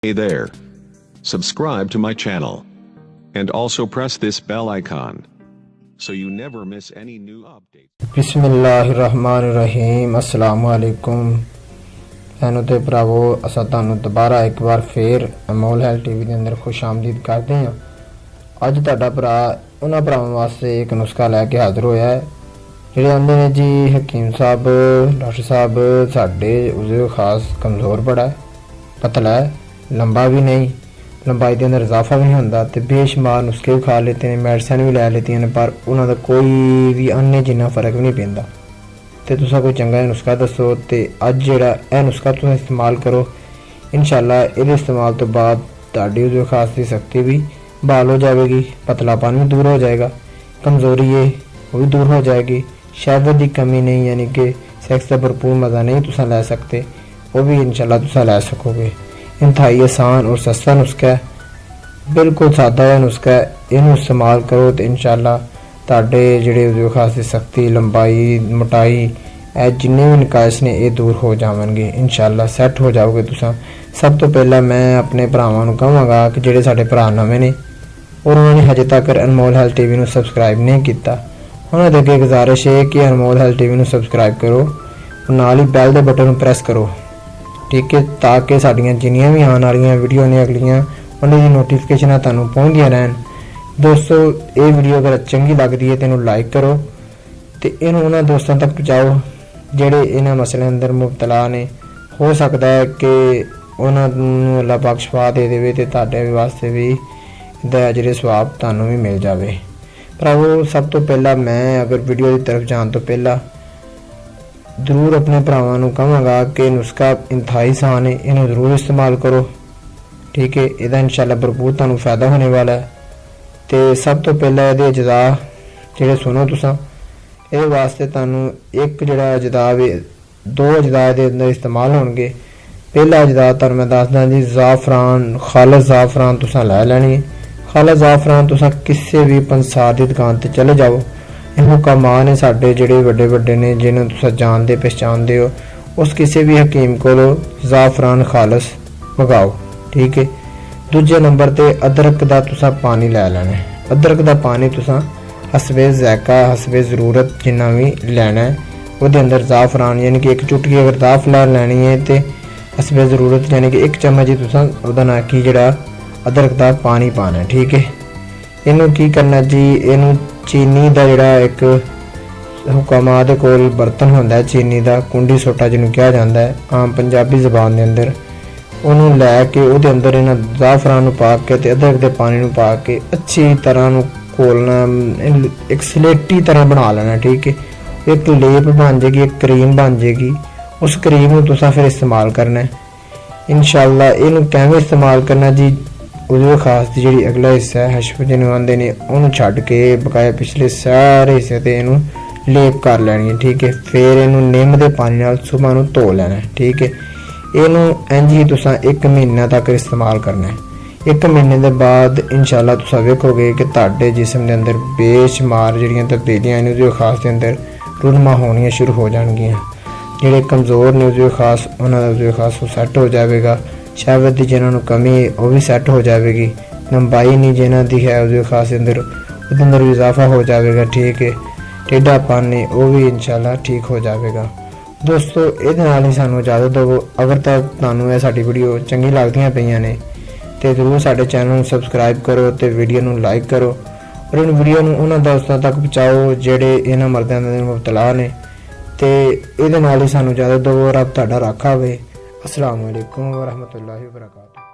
Hey there. Subscribe to my channel. And also press this bell icon. So you never miss any new updates. बिस्मिल्लाहिर्रहमानिर्रहीम अस्सलामु अलैकुम भैनों ते भरावो असां तुहानूं दोबारा एक बार फिर अनमोल हैल्थ टीवी के अंदर खुश आमदीद करते हैं। अज तुहाडा भरा उन्हां भरावां वास्ते एक नुस्खा लैके हाज़र होया है जिहड़े आंदे ने जी हकीम साहब डॉक्टर साहब साडे उसदे खास कमज़ोर बड़ा है, पतला है, लंबा भी नहीं, लंबाई के अंदर इजाफा भी नहीं होता, तो बेशुमार नुस्खे भी खा लेते हैं, मेडिसिन भी लै लेती हैं, पर उन्होंने कोई भी अन्य जिन्ना फर्क भी नहीं पैंदा। तो तुसा कोई चंगा नुस्खा दसो तो अज जिहड़ा यह नुस्खा तुम इस्तेमाल करो, इंशाअल्लाह ये इस्तेमाल तो बाद तुहाडी जो खास की शक्ति भी बहाल हो जाएगी, पतलापन भी दूर हो जाएगा, कमज़ोरी है वो भी दूर हो जाएगी, शहवत की कमी नहीं यानी कि सैक्स का भरपूर मज़ा नहीं तुसा लै सकते, वो भी इंशाअल्लाह तुसा लै सकोगे। इंतहाई आसान और सस्ता नुस्खा है, बिल्कुल सादा है नुस्खा है, इनू इस्तेमाल करो तो इंशाअल्लाह तुहाडे जिहड़े खास शक्ति लंबाई मोटाई ए जिन्ने भी नकाश ने ये दूर हो जावणगे, इंशाअल्लाह सैट हो जाओगे तुसां। सब तो पहला मैं अपने भरावां नूं कहांगा कि जिहड़े साडे भरा नवें ने और उन्होंने हजे तक अनमोल हैल्थ टीवी नूं सबसक्राइब नहीं किया, उन्हां दे अगे गुजारिश है कि अनमोल हैल्थ टीवी नूं सबसक्राइब करो और नाल ही बैल दे बटन नूं प्रेस करो, ठीक है, ताकि साड़ियाँ जिन्नियां भी आने वाली वीडियो ने अगलियां उन्हें नोटिफिकेशन तुहानूं पहुँचदियां रहन। दोस्तों ये वीडियो अगर चंगी लगती है तो इन्हूं लाइक करो तो इन्हूं उन्हां दोस्तों तक पहुँचाओ जिहड़े इन्हां मसलिਆਂ अंदर मुबतला ने। हो सकता है कि उन्हां नूं अल्लाह पाक शिफा दे देवे ते तुहाडे वास्ते भी इहदा अजर सवाब तुहानूं भी मिल जाए। भरावो सब तो पहला मैं अगर वीडियो की तरफ जाने तो पहला जरूर अपने भरावां नूं कहांगा कि नुस्खा इंतहाई आसान है, इन्हूं जरूर इस्तेमाल करो, ठीक है, इहदा इंशाअल्लाह भरपूर तुहानूं फायदा होने वाला है। तो सब तो पहला इहदे अजदा जिहड़े सुनो तुसां इहदे वास्ते तुहानूं एक जिहड़ा अजदा वे दो अजदा इहदे अंदर इस्तेमाल होणगे। पहला अजदा तुहानूं मैं दसदा जी ज़ाफ़रान, खालस ज़ाफ़रान तुसां लै लैनी है। खालस ज़ाफ़रान तुसां किसी भी पंसार की दुकान ते चले जाओ, हुक्मा ने साडे जिहड़े वड्डे वड्डे ने जिन्होंने तुसां जानदे पहचानदे हो, उस किसी भी हकीम कोलों ज़ाफ़रान खालस मंगाओ, ठीक है। दूजे नंबर ते अदरक दा तुसां पानी लै लैना है। अदरक दा पानी तुसां हसबे ज़ायका हसबे ज़रूरत जिन्ना भी लैना है, उहदे अंदर ज़ाफ़रान यानी कि एक चुटकी अगर ज़ाफ़रान लैनी है तो हसबे ज़रूरत यानी कि एक चम्मच ही तुसां उहदा ना कि जिहड़ा अदरक दा पानी पाना है, ठीक है। इनू की करना जी, इनू चीनी का जिहड़ा एक हुक्मा दे कोल बर्तन होंदा है चीनी का कुंडी सोटा जिन्हों कहा जाता है आम पंजाबी जबान के अंदर, उन्होंने लैके उहदे अंदर इन्हां ज़ाफ़रान नूं पा के ते अदरक दे पानी नूं पा के अच्छी तरह नूं घोलना, एक स्लेटी तरह बना लेना, ठीक है। एक लेप बन जाएगी, एक क्रीम बन जाएगी, उस क्रीम नूं तुसां फिर इस्तेमाल करना है इंशाअल्लाह। इनू किवें इस्तेमाल करना जी, उहदे खास दी जिहड़ी अगला हिस्सा है हशफ जिन्हों आंदे ने उन्होंने छड्ड के बकाया पिछले सारे हिस्से ते इनू लेप कर लैनी है, ठीक है। फिर इनू निम दे पानी नाल सुबह नूं धो लेना है, ठीक है। इनू इंज ही तुसां 1 महीना तक इस्तेमाल करना है। 1 महीने के बाद इंशाअल्लाह तुसां वेखोगे कि तुहाडे जिस्म के अंदर बेशुमार जिहड़ियां तब्दीलियां ने उहदे खास के अंदर रुनमा होनियां शुरू हो जाणगियां। जिहड़े कमज़ोर ने उहदे खास उन्हां दा उहदे खास सैट हो जाएगा, शहवत की जिन्होंने कमी है वह भी सैट हो जाएगी, लंबाई नहीं जिन्हों की है उसके खास अंदर उसके अंदर भी इजाफा हो जाएगा, ठीक है। टेढ़ापन है वो भी इंशाअल्लाह ठीक हो जाएगा। दोस्तों ये नाल ही सानू इजाजत दो। अगर तक तुहानूं ये साडी वीडियो चंगी लगदियां पईयां ने तो जरूर साडे चैनल नूं सबसक्राइब करो तो वीडियो नूं लाइक करो और इन वीडियो नूं उन्हां दोस्तां तक पहुँचाओ जिहड़े इन्हां मर्दां दे मुबतला ने। तो ये नाल ही सानू इजाजत दो। रब तुहाडा राखा होवे। अस्सलाम वालेकुम व रहमतुल्लाहि व बरकातुहू।